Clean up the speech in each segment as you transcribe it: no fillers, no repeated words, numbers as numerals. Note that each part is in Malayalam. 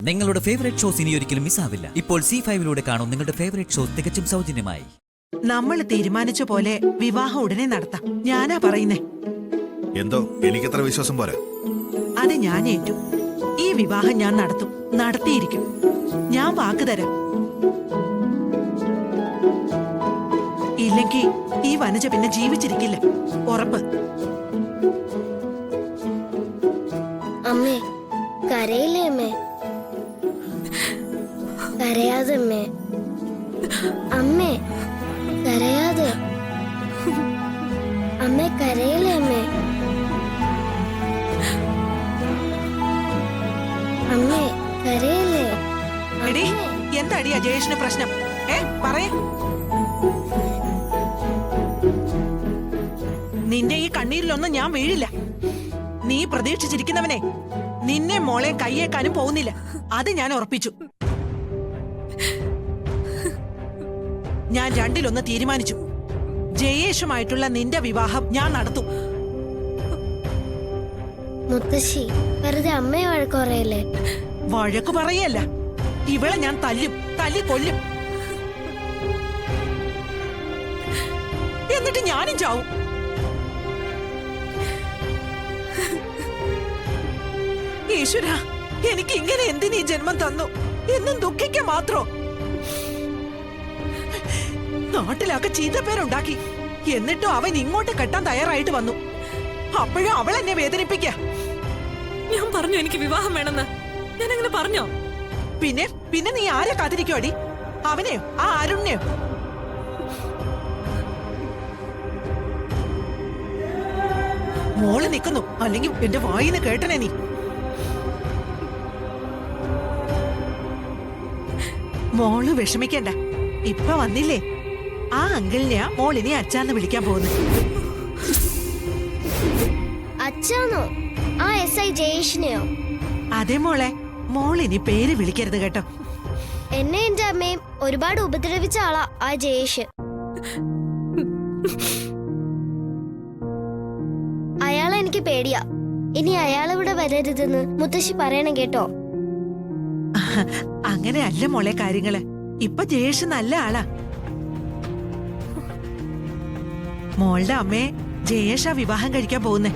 നിങ്ങളുടെ ഫേവറേറ്റ് ഷോസ് ഇനി ഒരിക്കലും മിസ്സാവില്ല. ഇപ്പോൾ C5 കാണും നിങ്ങളുടെ ഫേവറേറ്റ് ഷോസ് തികച്ചും സൗജന്യമായി. നമ്മൾ തീരുമാനിച്ച പോലെ വിവാഹം ഉടനെ നടത്താം. ഞാനാ പറയുന്നേ. എന്തോ എനിക്കത്ര വിശ്വാസം പോരാ. അത് ഞാൻ ഏറ്റു. ഈ വിവാഹം ഞാൻ നടത്തും, നടത്തിയിരിക്കും. ഞാൻ വാക്ക് തരാം. ഇല്ലെങ്കിൽ ഈ വനജ പിന്നെ ജീവിച്ചിരിക്കില്ല, ഉറപ്പ്. അമ്മേ, കരയില്ലേ അമ്മേ? കരയാതെ അമ്മേ. അമ്മേ, കരയാതെ. അമ്മേ, കരയില്ലേ അമ്മേ? അമ്മേ, കരയില്ലേ? എടി, എന്താടിയാ ജയേഷിന് പ്രശ്നം? പറയേ. നിന്റെ ഈ കണ്ണീരിലൊന്നും ഞാൻ വീഴില്ല. നീ പ്രതീക്ഷിച്ചിരിക്കുന്നവനെ നിന്നെ മോളെ കയ്യേക്കാനും പോകുന്നില്ല. അത് ഞാൻ ഉറപ്പിച്ചു. ഞാൻ രണ്ടിലൊന്ന് തീരുമാനിച്ചു. ജയേഷുമായിട്ടുള്ള നിന്റെ വിവാഹം ഞാൻ നടത്തും. മുത്തശ്ശി, വെറുതെ അമ്മയെ വഴക്ക് പറയല്ലേ? വഴക്കു പറയല്ല, ഇവളെ ഞാൻ തല്ലും, തല്ലിക്കൊല്ലും. എന്നിട്ട് ഞാനും ചാവും. ഈശ്വര, എനിക്ക് ഇങ്ങനെ എന്തിനീ ജന്മം തന്നു? എന്നും ദുഃഖിക്ക മാത്രോ? നാട്ടിലൊക്കെ ചീത്തപ്പേരുണ്ടാക്കി. എന്നിട്ടും അവൻ ഇങ്ങോട്ട് കെട്ടാൻ തയ്യാറായിട്ട് വന്നു. അപ്പോഴും അവൾ എന്നെ വേദനിപ്പിക്ക. ഞാൻ പറഞ്ഞു എനിക്ക് വിവാഹം വേണമെന്ന്. ഞാൻ അങ്ങനെ പറഞ്ഞോ? പിന്നെ പിന്നെ നീ ആരെ കാത്തിരിക്കോടി? അവനെയോ, ആ അരുണിനെയോ? മോള് നിൽക്കുന്നു, അല്ലെങ്കിൽ എന്റെ വായിന്ന് കേട്ടനെ നീ. മോള് വിഷമിക്കണ്ട. ഇപ്പൊ വന്നില്ലേ ആ അങ്കിളിനെയാ മോളിനെ അച്ഛാന്ന് വിളിക്കാൻ പോകുന്നത്. അച്ഛാന്നോ? ആ SI ജയേഷിനെയോ? അതെ മോളെ, മോളിനി പേര് വിളിക്കരുത് കേട്ടോ. എന്നെ എന്റെ അമ്മയും ഒരുപാട് ഉപദ്രവിച്ച ആളാ ആ ജയേഷ്. അയാളെ എനിക്ക് പേടിയാ. ഇനി അയാളിവിടെ വരരുതെന്ന് മുത്തശ്ശി പറയണം കേട്ടോ. അങ്ങനെയല്ല മോളെ കാര്യങ്ങള്. ഇപ്പൊ ജയേഷ് നല്ല ആളാ. മോളുടെ അമ്മയെ ജയേഷാ വിവാഹം കഴിക്കാൻ പോകുന്നേ.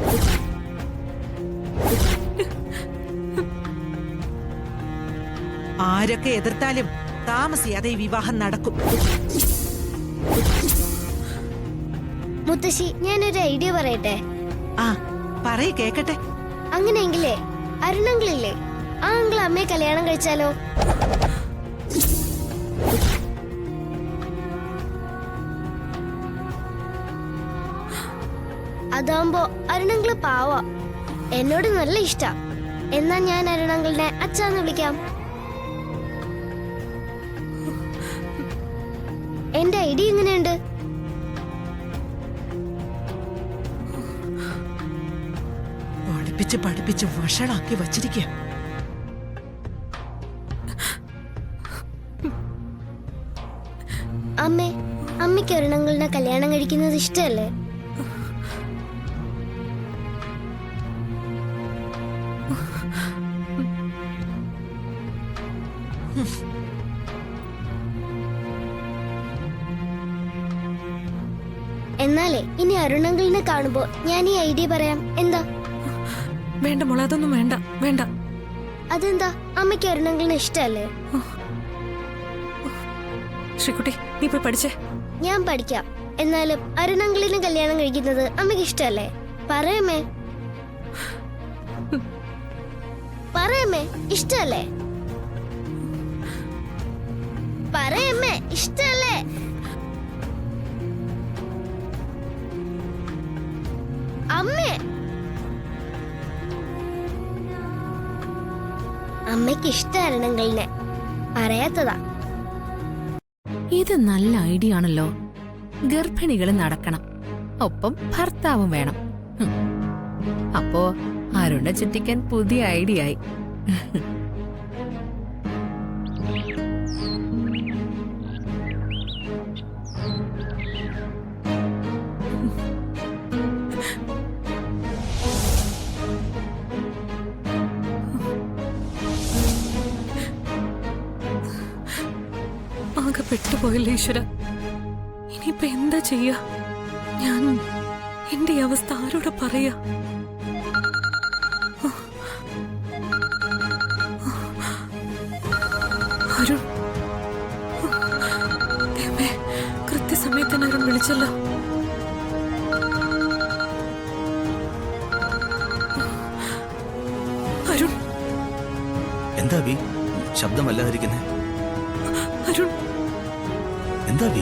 ആരൊക്കെ എതിർത്താലും താമസിയാതെ ഈ വിവാഹം നടക്കും. മുത്തശ്ശി, ഞാനൊരു ഐഡിയ പറയട്ടെ? ആ, പറയ് കേക്കട്ടെ. അങ്ങനെയെങ്കിലേ അരുണങ്കിളില്ലേ, ആ അങ്കിൾ അമ്മയെ കല്യാണം കഴിച്ചാലോ? അതാവുമ്പോ അരുണങ്കിള് പാവാ, എന്നോട് നല്ല ഇഷ്ടാ. എന്നാ ഞാൻ അരുണങ്കിളിനെ അച്ഛാന്ന് വിളിക്കാം. എന്റെ ഐഡിയ എങ്ങനെയുണ്ട്? പഠിപ്പിച്ച് വഷളാക്കി വച്ചിരിക്കുക. അമ്മേ, അമ്മയ്ക്ക് അരുണങ്കിളിനെ കല്യാണം കഴിക്കുന്നത് ഇഷ്ടല്ലേ? എന്നാലേ ഇനി അരുണങ്കിളിനെ കാണുമ്പോ ഞാൻ ഈ ഐഡിയ പറയാം. എന്താ? വേണ്ട മോളെ, അതൊന്നും വേണ്ട, വേണ്ട. അതെന്താ? അമ്മയ്ക്ക് അരുണങ്കിളിനെ ഇഷ്ടല്ലേ? ശ്രീകുട്ടി, നീ പോയി പഠിച്ചേ. ഞാൻ പഠിക്കാം. എന്നാലും അരുണങ്കിളിനെ കല്യാണം കഴിക്കുന്നത് അമ്മയ്ക്ക് ഇഷ്ടല്ലേ? പറയമ്മേ, പറയമ്മേ, ഇഷ്ടല്ലേ? പറയമ്മേ, ഇഷ്ടല്ലേ? അമ്മേ, അമ്മയ്ക്ക് ഇഷ്ടമായിരുന്നെങ്കിലിനെ പറയാത്തതാ. ഇത് നല്ല ഐഡിയ ആണല്ലോ. ഗർഭിണികൾ നടക്കണം, ഒപ്പം ഭർത്താവും വേണം. അപ്പോ അരുണ ചുറ്റിക്കാൻ പുതിയ ഐഡിയ ആയി. ആകെ പെട്ടുപോയല്ലേ ഈശ്വര. ഇനിയിപ്പൊ എന്താ ചെയ്യാ? ഞാൻ എന്റെ ഈ അവസ്ഥ ആരോടെ പറയാ? അരുൺ, ദൈവമേ, കൃത്യസമയത്തിന് അരുൺ വിളിച്ചല്ലോ. അരുൺ, എന്താ ബി ശബ്ദം വല്ലാതിരിക്കുന്നേ? അരുൺ, എന്താ ബി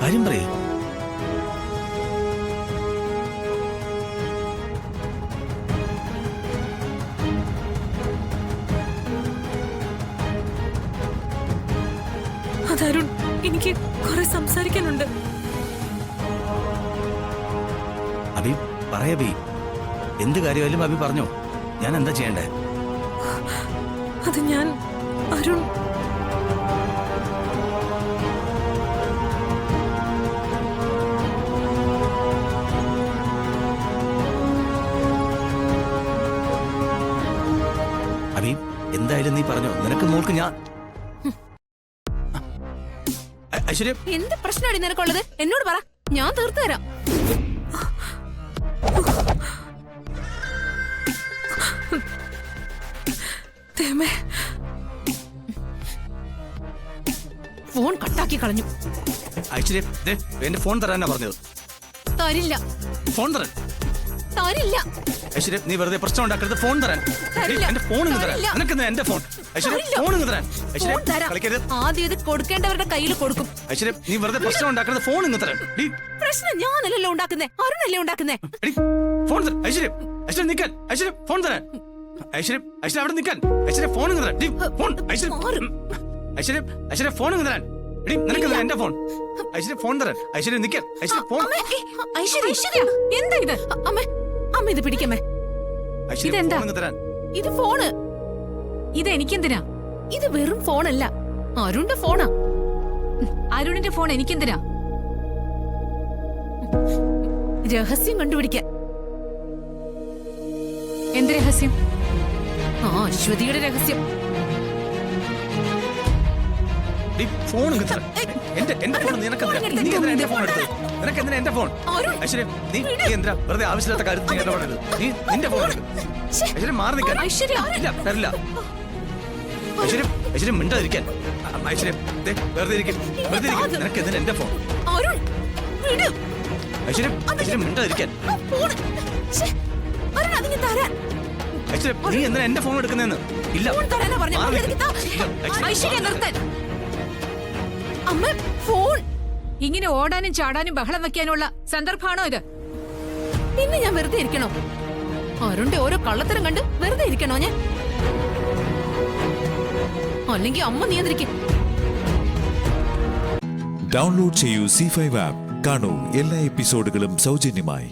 കാര്യം പറയേ? അതരുൺ, എനിക്ക് കുറെ സംസാരിക്കാനുണ്ട്. അബി പറയാ ബി, എന്ത് കാര്യമായാലും അബി പറഞ്ഞോ. ഞാൻ എന്താ ചെയ്യണ്ടേ? അത് ഞാൻ അരുൺ, അബി എന്തായാലും നീ പറഞ്ഞോ. നിനക്ക് മോൾക്ക് ഞാൻ ഐശ്വര്യ, എന്ത് പ്രശ്നമാണ് നിനക്കുള്ളത്? എന്നോട് പറ, ഞാൻ തീർത്തു തരാം. ദൈവമേ, ഫോൺ കട്ടാക്കി കളഞ്ഞു. ഐശ്വര്യ ദേ, എന്റെ ഫോൺ തരാനാ പറഞ്ഞത്. തരില്ല, ഫോൺ തരാൻ. തരില്ല, ഐശ്വര്യ നീ വെറുതെ പ്രശ്നം ഉണ്ടാക്കരുത്. ഫോൺ തരാൻ. തരില്ല. എന്റെ ഫോൺ ഇങ്ങ് തരാൻ. തരില്ല. നിനക്ക് എന്റെ ഫോൺ. ഐശ്വര്യ തരില്ല. ഫോൺ ഇങ്ങ് തരാൻ. ഐശ്വര്യ ഫോൺ തരാം. കളിക്കരുത്. ആദ്യം ഇത് കൊടുക്കേണ്ടവരുടെ കയ്യിൽ കൊടുക്കും. ഐശ്വര്യ നീ വെറുതെ പ്രശ്നം ഉണ്ടാക്കരുത്. ഫോൺ ഇങ്ങ് തരാൻ. ഡീ, പ്രശ്നം ഞാനല്ലല്ലോ ഉണ്ടാക്കുന്നേ, അരുണല്ലേ ഉണ്ടാക്കുന്നേ. എടി, ഫോൺ തരാൻ. ഐശ്വര്യ, ഐശ്വര്യ നിൽക്കാൻ. ഐശ്വര്യ ഫോൺ തരാൻ. ഐശ്വര്യ, ഐശ്വര്യ അവിടെ നിൽക്കാൻ. ഐശ്വര്യ ഫോൺ ഇങ്ങ് തരാൻ. ഡീ, ഫോൺ. ഐശ്വര്യ, ഐശ്വര്യ, ഐശ്വര്യ ഫോൺ ഇങ്ങ് തരാൻ. എടി, നിനക്ക് എന്റെ ഫോൺ. ഐശ്വര്യ ഫോൺ തരാൻ. ഐശ്വര്യ നിൽക്കാൻ. ഐശ്വര്യ ഫോൺ. അമ്മേ, ഐശ്വര്യ, ഐശ്വര്യ, എന്താ ഇത്? അമ്മേ, അമ്മ ഇത് പിടിക്കമ്മേ. ഐശ്വര്യ ഇതെന്താ? ഫോൺ ഇങ്ങ് തരാൻ. ഇത് ഫോണ്. ഇത് എനിക്കെന്തിനാ? ഇത് വെറും ഫോണല്ല, അരുണിന്റെ ഫോണാ. അരുണിന്റെ ഫോൺ എനിക്കെന്തിനാ? രഹസ്യം കണ്ടുപിടിക്കാൻ. എന്ത് രഹസ്യം? ആ, അശ്വതിയുടെ രഹസ്യം. ഡീ, ഫോൺ ഇങ്ങ് തരാൻ. എന്റെ ഫോൺ നിനക്ക് എന്തിനാ? നീ എന്തിനാ എന്റെ ഫോൺ എടുത്തത്? നിനക്ക് എന്തിനാ എന്റെ ഫോൺ? ഐശ്വര്യ നീ എന്തിനാ വെറുതെ ആവശ്യമില്ലാത്ത കാര്യത്തിൽ നീ ഇടപെടരുത്. നീ നിന്റെ ഫോൺ എടുക്ക്. ഐശ്വര്യ മാറി നിൽക്കാൻ. ഐശ്വര്യ. ഇല്ല, തരില്ല. ഐശ്വര്യ, ഐശ്വര്യ മിണ്ടാതിരിക്കാൻ. ഐശ്വര്യ ദേ, വെറുതെ ഇരിക്കും. വെറുതെ ഇരിക്കും. നിനക്ക് എന്തിനാ എന്റെ ഫോൺ? അരുൺ, വിട്. ഐശ്വര്യ, ഐശ്വര്യ മിണ്ടാതിരിക്കാൻ. ഫോണ്. ശ്ശേ, അരുൺ, അതിന് തരാൻ. ഐശ്വര്യ നീ എന്തിനാ എന്റെ ഫോൺ എടുക്കുന്നതെന്ന്? ഇല്ല, ഫോൺ തരാനാ പറഞ്ഞെ. മാറി എടുക്ക് താ. ഇല്ല, ഐശ്വര്യ നിർത്താൻ. അമ്മ, ഫോൺ. ഇങ്ങനെ ഓടാനും ചാടാനും ബഹളം വെക്കാനുള്ള സന്ദർഭമാണോ ഇത്? പിന്നെ ഞാൻ വെറുതെ ഇരിക്കണോ? അരുണിന്റെ ഓരോ കള്ളത്തരം കണ്ട് വെറുതെ ഇരിക്കണോ ഞാൻ? അല്ലെങ്കിൽ അമ്മ നിയന്ത്രിക്കും. ഡൗൺലോഡ് ചെയ്യൂ C5 ആപ്പ്. കാണൂ എല്ലാ എപ്പിസോഡുകളും സൗജന്യമായി.